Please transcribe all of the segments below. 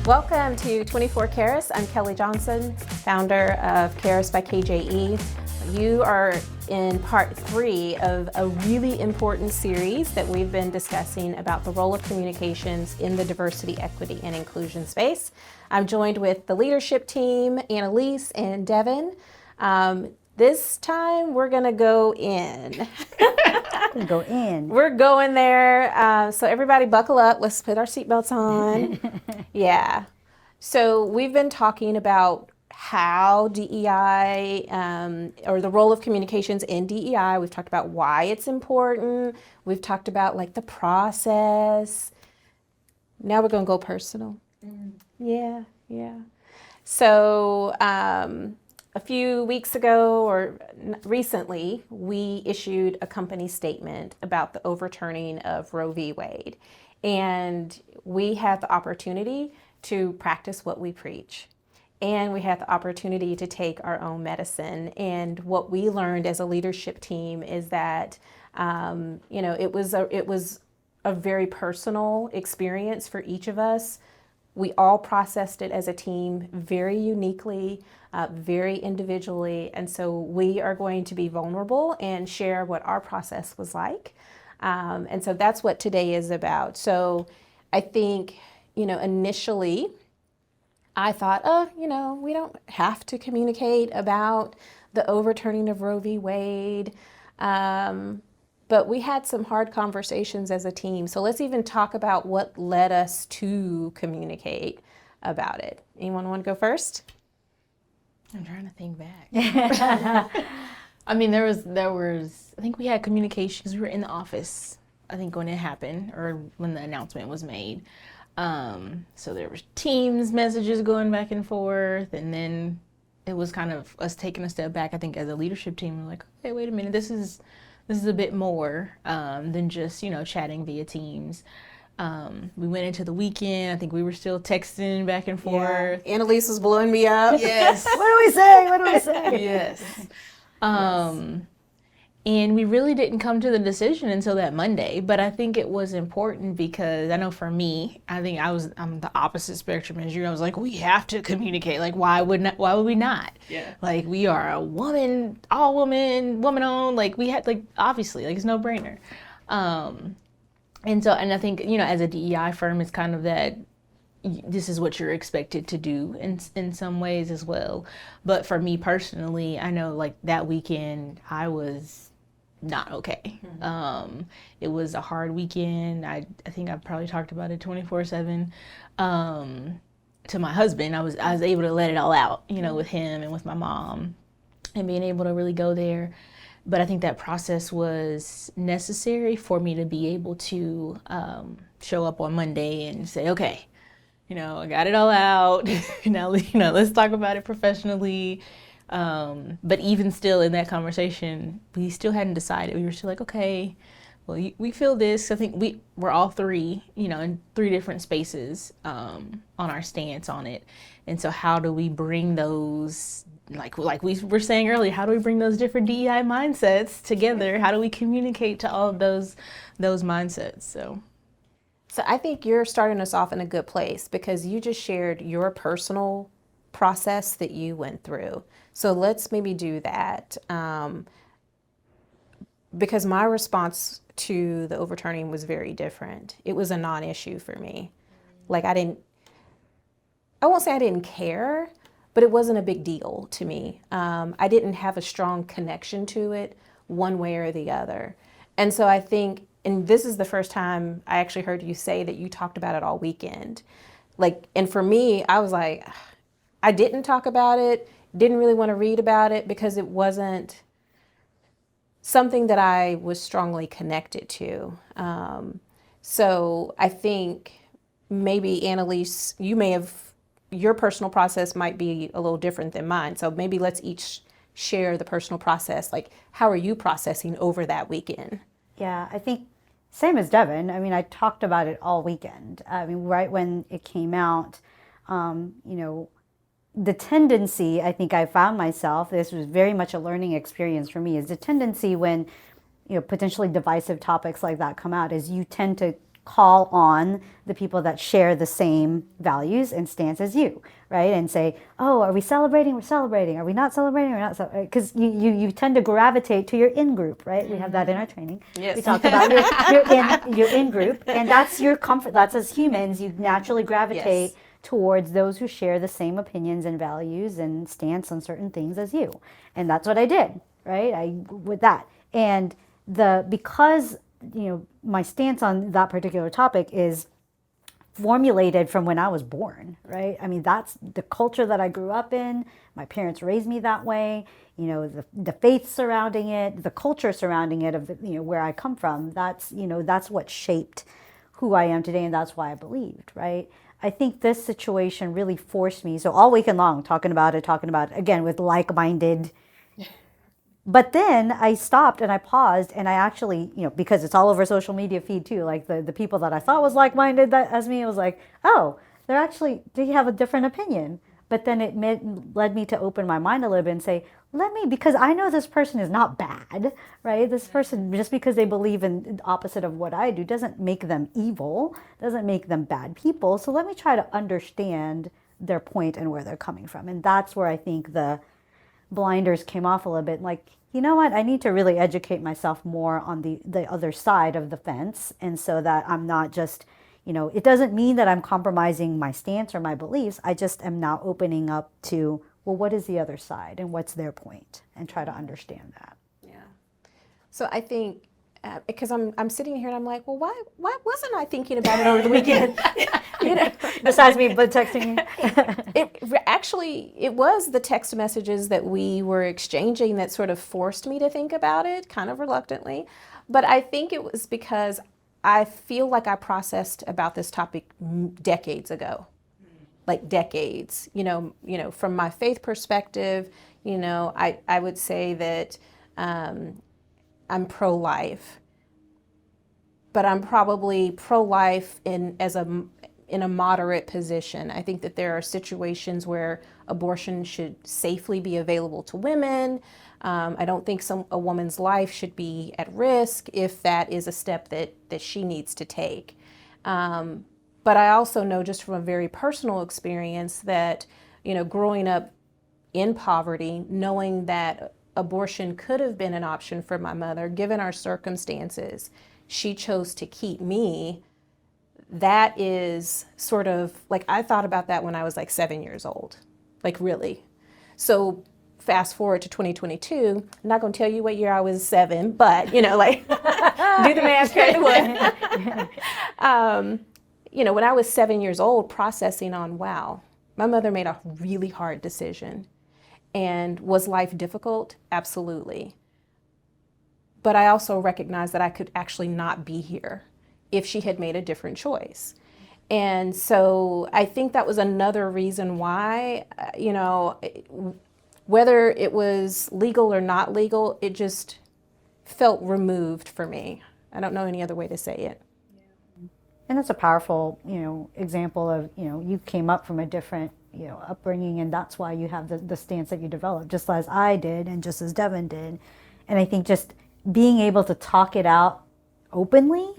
Welcome to 24 KEIRUS. I'm Kelly Johnson, founder of KEIRUS by KJE. You are in part 3 of a really important series that we've been discussing about the role of communications in the diversity, equity, and inclusion space. I'm joined with the leadership team, Annalise and Devin. This time we're gonna go in. We're going there. So everybody buckle up. Let's put our seatbelts on. Yeah. So we've been talking about how DEI, or the role of communications in DEI. We've talked about why it's important. We've talked about like the process. Now we're gonna go personal. Yeah. So a few weeks ago or recently, we issued a company statement about the overturning of Roe v. Wade. And we had the opportunity to practice what we preach. And we had the opportunity to take our own medicine. And what we learned as a leadership team is that, it was a very personal experience for each of us. We all processed it as a team very uniquely, very individually. And so we are going to be vulnerable and share what our process was like. And so that's what today is about. So I think, initially I thought, we don't have to communicate about the overturning of Roe v. Wade. But we had some hard conversations as a team. So let's even talk about what led us to communicate about it. Anyone want to go first? I'm trying to think back. I mean, there was, I think we had communication because we were in the office, I think when it happened or when the announcement was made. So there was Teams messages going back and forth, and then it was kind of us taking a step back. I think as a leadership team, we're like, okay, wait a minute, this is a bit more than just, chatting via Teams. We went into the weekend. I think we were still texting back and forth. Yeah. Annalise was blowing me up. Yes. What do we say? Yes. And we really didn't come to the decision until that Monday. But I think it was important because I know for me, I think I'm the opposite spectrum as you. I was like, we have to communicate. Like, why would we not? Yeah. Like, we are a woman, all woman-owned. Like, we had, like, obviously, like, it's no brainer. And I think, as a DEI firm, it's kind of that this is what you're expected to do in some ways as well. But for me personally, I know like that weekend I was not okay. Mm-hmm. It was a hard weekend. I think I've probably talked about it 24/7. To my husband, I was able to let it all out, with him and with my mom, and being able to really go there. But I think that process was necessary for me to be able to show up on Monday and say, okay, I got it all out. Now, let's talk about it professionally. But even still in that conversation, we still hadn't decided. We were still like, okay, well, we feel this. I think we're all three, in 3 different spaces on our stance on it. And so how do we bring those, like we were saying earlier, how do we bring those different DEI mindsets together? How do we communicate to all of those mindsets? So I think you're starting us off in a good place because you just shared your personal process that you went through. So let's maybe do that. Because my response to the overturning was very different. It was a non-issue for me. Like I won't say I didn't care, but it wasn't a big deal to me. I didn't have a strong connection to it one way or the other. And so I think, and this is the first time I actually heard you say that you talked about it all weekend. And for me, I was like, I didn't talk about it, didn't really want to read about it because it wasn't something that I was strongly connected to. So I think maybe Annalise, your personal process might be a little different than mine. So maybe let's each share the personal process. Like, how are you processing over that weekend? Yeah, I think same as Devin. I mean, I talked about it all weekend. I mean, right when it came out, the tendency, I think I found myself, this was very much a learning experience for me, is the tendency when, potentially divisive topics like that come out is you tend to call on the people that share the same values and stance as you, right? And say, oh, are we celebrating? We're celebrating. Are we not celebrating? We're not celebrating. Because you tend to gravitate to your in-group, right? We have that in our training. Yes. We talk about your in-group, and that's your comfort. That's as humans, you naturally gravitate Yes. towards those who share the same opinions and values and stance on certain things as you. And that's what I did, right? With that. And because my stance on that particular topic is formulated from when I was born, right? I mean, that's the culture that I grew up in. My parents raised me that way. The faith surrounding it, the culture surrounding it, of where I come from. That's what shaped who I am today, and that's why I believed, right? I think this situation really forced me. So all weekend long, talking about it again with like-minded. But then I stopped and I paused, and I actually, because it's all over social media feed too, like the people that I thought was like-minded as me, it was like, oh, they have a different opinion. But then it led me to open my mind a little bit and say, because I know this person is not bad, right? This person, just because they believe in the opposite of what I do, doesn't make them evil, doesn't make them bad people. So let me try to understand their point and where they're coming from. And that's where I think the blinders came off a little bit. Like, you know what? I need to really educate myself more on the other side of the fence. And so that I'm not just, it doesn't mean that I'm compromising my stance or my beliefs. I just am now opening up to, well, what is the other side and what's their point, and try to understand that. Yeah. So I think, because I'm sitting here and I'm like, well, why wasn't I thinking about it over the weekend? Besides me but texting It was the text messages that we were exchanging that sort of forced me to think about it, kind of reluctantly. But I think it was because I feel like I processed about this topic decades ago, like decades. From my faith perspective, I would say that I'm pro-life, but I'm probably pro-life in a moderate position. I think that there are situations where abortion should safely be available to women. I don't think a woman's life should be at risk if that is a step that she needs to take. But I also know, just from a very personal experience, that growing up in poverty, knowing that abortion could have been an option for my mother, given our circumstances, she chose to keep me. That is sort of like, I thought about that when I was like 7 years old, like really. So fast forward to 2022, I'm not going to tell you what year I was 7, but do the math, crack the wood. When I was 7 years old, processing on, wow, my mother made a really hard decision. And was life difficult? Absolutely. But I also recognized that I could actually not be here if she had made a different choice. And so I think that was another reason why, whether it was legal or not legal, it just felt removed for me. I don't know any other way to say it. And it's a powerful, example of, you came up from a different, upbringing, and that's why you have the stance that you developed, just as I did and just as Devin did. And I think just being able to talk it out openly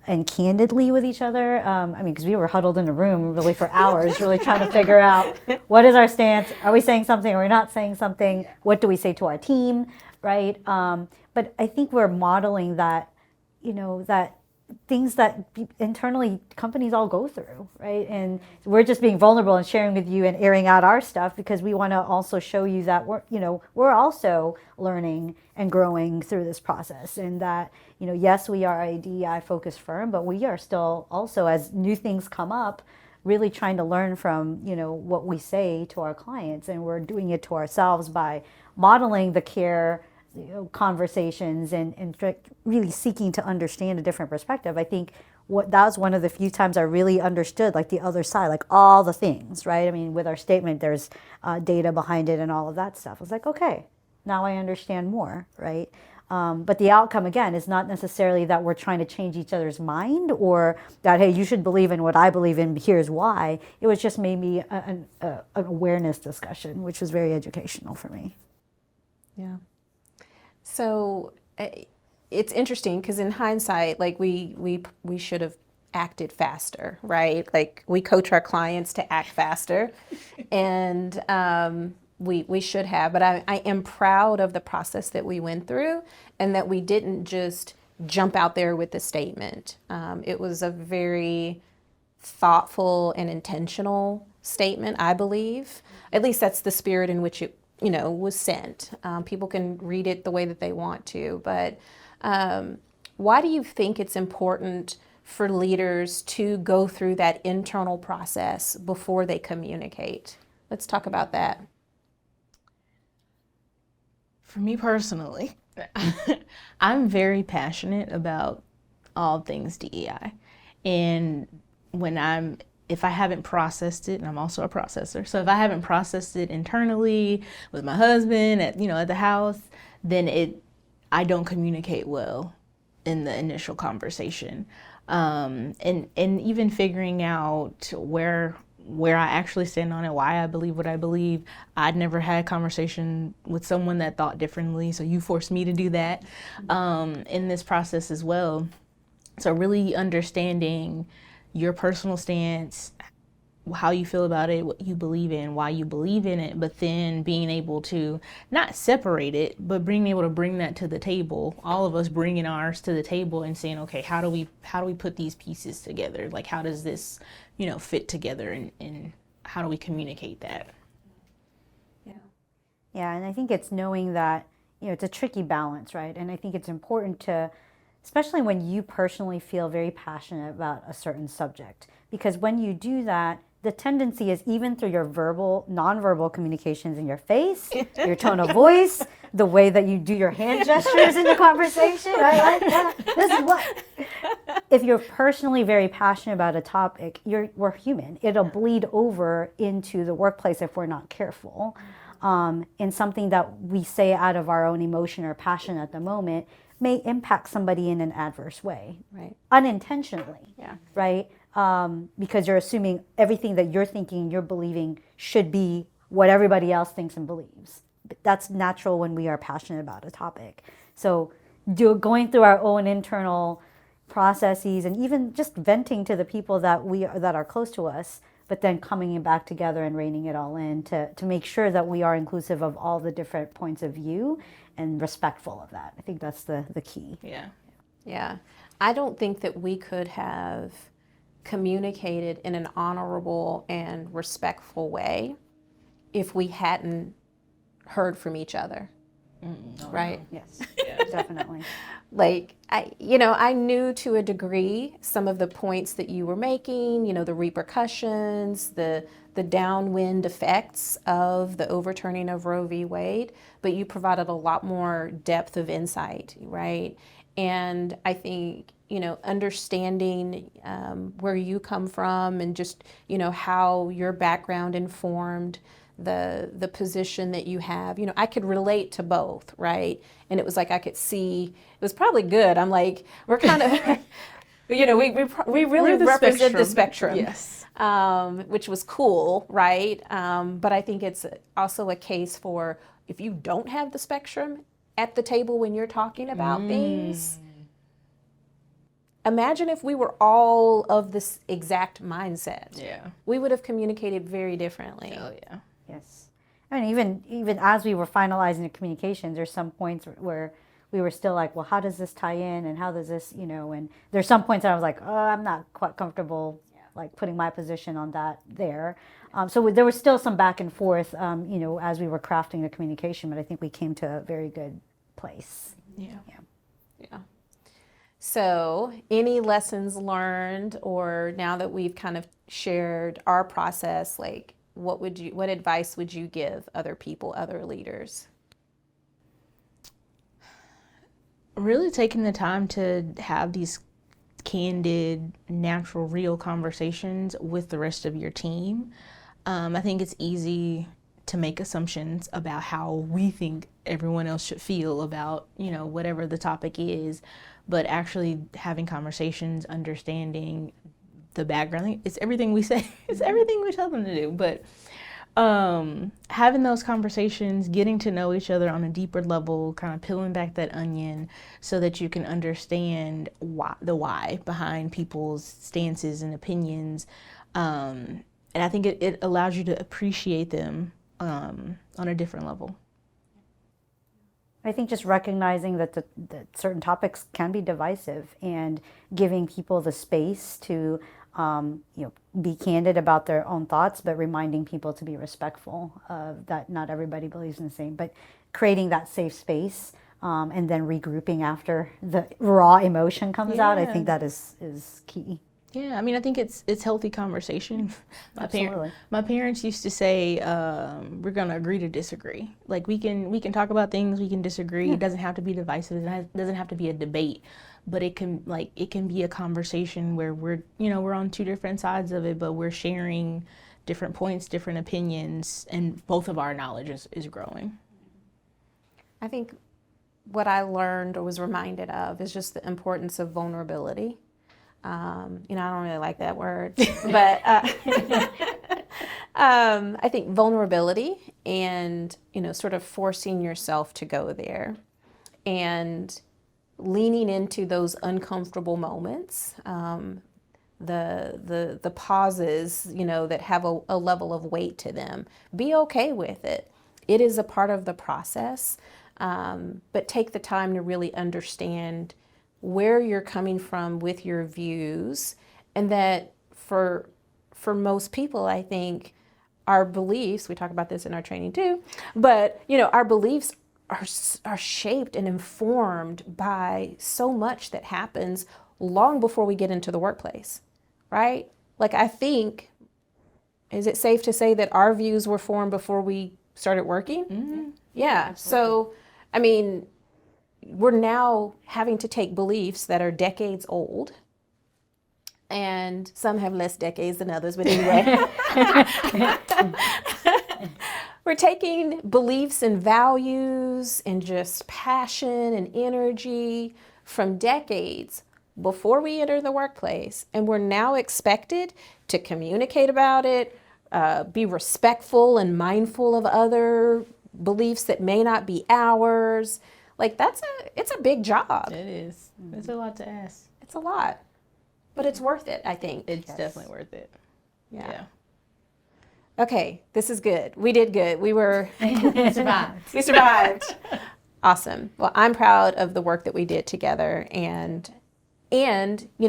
and candidly with each other. Because we were huddled in a room really for hours, really trying to figure out what is our stance. Are we saying something? Are we not saying something? What do we say to our team, right? But I think we're modeling that, that things that internally companies all go through, right? And we're just being vulnerable and sharing with you and airing out our stuff because we want to also show you that we're also learning and growing through this process, and that yes, we are a DEI focused firm, but we are still also, as new things come up, really trying to learn from what we say to our clients, and we're doing it to ourselves by modeling the care conversations and really seeking to understand a different perspective. I think that was one of the few times I really understood like the other side, like all the things, right? With our statement, there's data behind it and all of that stuff. I was like, okay, now I understand more, right? But the outcome, again, is not necessarily that we're trying to change each other's mind or that, hey, you should believe in what I believe in, here's why. It was just maybe an awareness discussion, which was very educational for me. Yeah. So it's interesting because in hindsight, like we should have acted faster, right? Like we coach our clients to act faster, and we should have. But I am proud of the process that we went through, and that we didn't just jump out there with the statement. It was a very thoughtful and intentional statement, I believe. At least that's the spirit in which it, was sent. People can read it the way that they want to, but why do you think it's important for leaders to go through that internal process before they communicate? Let's talk about that. For me personally, I'm very passionate about all things DEI. And if I haven't processed it, and I'm also a processor, so if I haven't processed it internally with my husband at the house, then I don't communicate well in the initial conversation. And even figuring out where I actually stand on it, why I believe what I believe. I'd never had a conversation with someone that thought differently, so you forced me to do that in this process as well. So really understanding your personal stance, how you feel about it, what you believe in, why you believe in it, but then being able to not separate it, but being able to bring that to the table, all of us bringing ours to the table and saying, okay, how do we put these pieces together? Like, how does this, fit together, and how do we communicate that? Yeah, and I think it's knowing that, it's a tricky balance, right? And I think it's important to, especially when you personally feel very passionate about a certain subject, because when you do that, the tendency is, even through your nonverbal communications in your face, your tone of voice, the way that you do your hand gestures in the conversation, right? Like, this is what. If you're personally very passionate about a topic, we're human. It'll bleed over into the workplace if we're not careful. And something that we say out of our own emotion or passion at the moment may impact somebody in an adverse way, right? Unintentionally, yeah, right? Because you're assuming everything that you're thinking, you're believing should be what everybody else thinks and believes. But that's natural when we are passionate about a topic. So going through our own internal processes, and even just venting to the people that are close to us, but then coming back together and reining it all in to make sure that we are inclusive of all the different points of view and respectful of that. I think that's the key. Yeah. I don't think that we could have communicated in an honorable and respectful way if we hadn't heard from each other. Right? Yes, definitely. Like, I knew to a degree some of the points that you were making, the repercussions, the downwind effects of the overturning of Roe v. Wade, but you provided a lot more depth of insight, right? And I think, understanding where you come from, and just, how your background informed the position that you have, I could relate to both, right? And it was like I could see, it was probably good. I'm like, we're kind of, we really represent the spectrum. Yes. Which was cool, right? But I think it's also a case for, if you don't have the spectrum at the table when you're talking about things, imagine if we were all of this exact mindset. Yeah. We would have communicated very differently. Oh, yeah. Yes. I mean, even as we were finalizing the communications, there's some points where we were still like, well, how does this tie in, and how does this, and there's some points that I was like, oh, I'm not quite comfortable like putting my position on that there. So there was still some back and forth, as we were crafting the communication, but I think we came to a very good place. Yeah. So any lessons learned, or now that we've kind of shared our process, like, what advice would you give other people, other leaders? Really taking the time to have these candid, natural, real conversations with the rest of your team. I think it's easy to make assumptions about how we think everyone else should feel about, whatever the topic is, but actually having conversations, understanding the background. It's everything we say. It's everything we tell them to do. But Having those conversations, getting to know each other on a deeper level, kind of peeling back that onion so that you can understand the why behind people's stances and opinions. And I think it allows you to appreciate them on a different level. I think just recognizing that that certain topics can be divisive and giving people the space to be candid about their own thoughts, but reminding people to be respectful of that not everybody believes in the same, but creating that safe space and then regrouping after the raw emotion comes out. I think that is key. Yeah, I mean, I think it's healthy conversation. Absolutely. My parents used to say, we're gonna agree to disagree. Like we can talk about things, we can disagree. It doesn't have to be divisive. It doesn't have to be a debate, but it can be a conversation where we're on two different sides of it, but we're sharing different points, different opinions, and both of our knowledge is growing. I think what I learned or was reminded of is just the importance of vulnerability. I don't really like that word, but I think vulnerability and, sort of forcing yourself to go there and leaning into those uncomfortable moments, the pauses, that have a level of weight to them. Be okay with it. It is a part of the process, but take the time to really understand where you're coming from with your views, and that for most people, I think our beliefs, we talk about this in our training too, but our beliefs are shaped and informed by so much that happens long before we get into the workplace, right? Like I think, is it safe to say that our views were formed before we started working? Mm-hmm. Yeah. So, I mean, we're now having to take beliefs that are decades old, and some have less decades than others, but anyway. We're taking beliefs and values and just passion and energy from decades before we enter the workplace, and we're now expected to communicate about it, be respectful and mindful of other beliefs that may not be ours. Like it's a big job. It is. It's a lot to ask. It's a lot, but it's worth it, I think. It's definitely worth it. Yeah. Okay, this is good. We did good. We survived. We survived. Awesome. Well, I'm proud of the work that we did together, and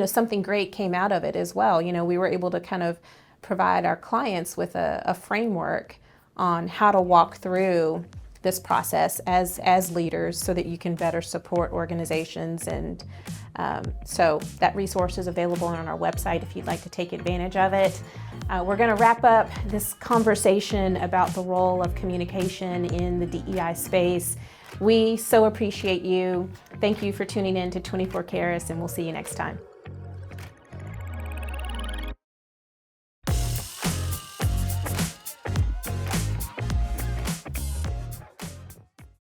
something great came out of it as well. We were able to kind of provide our clients with a framework on how to walk through this process as leaders so that you can better support organizations. And so that resource is available on our website if you'd like to take advantage of it. We're going to wrap up this conversation about the role of communication in the DEI space. We so appreciate you. Thank you for tuning in to 24 KEIRUS, and we'll see you next time.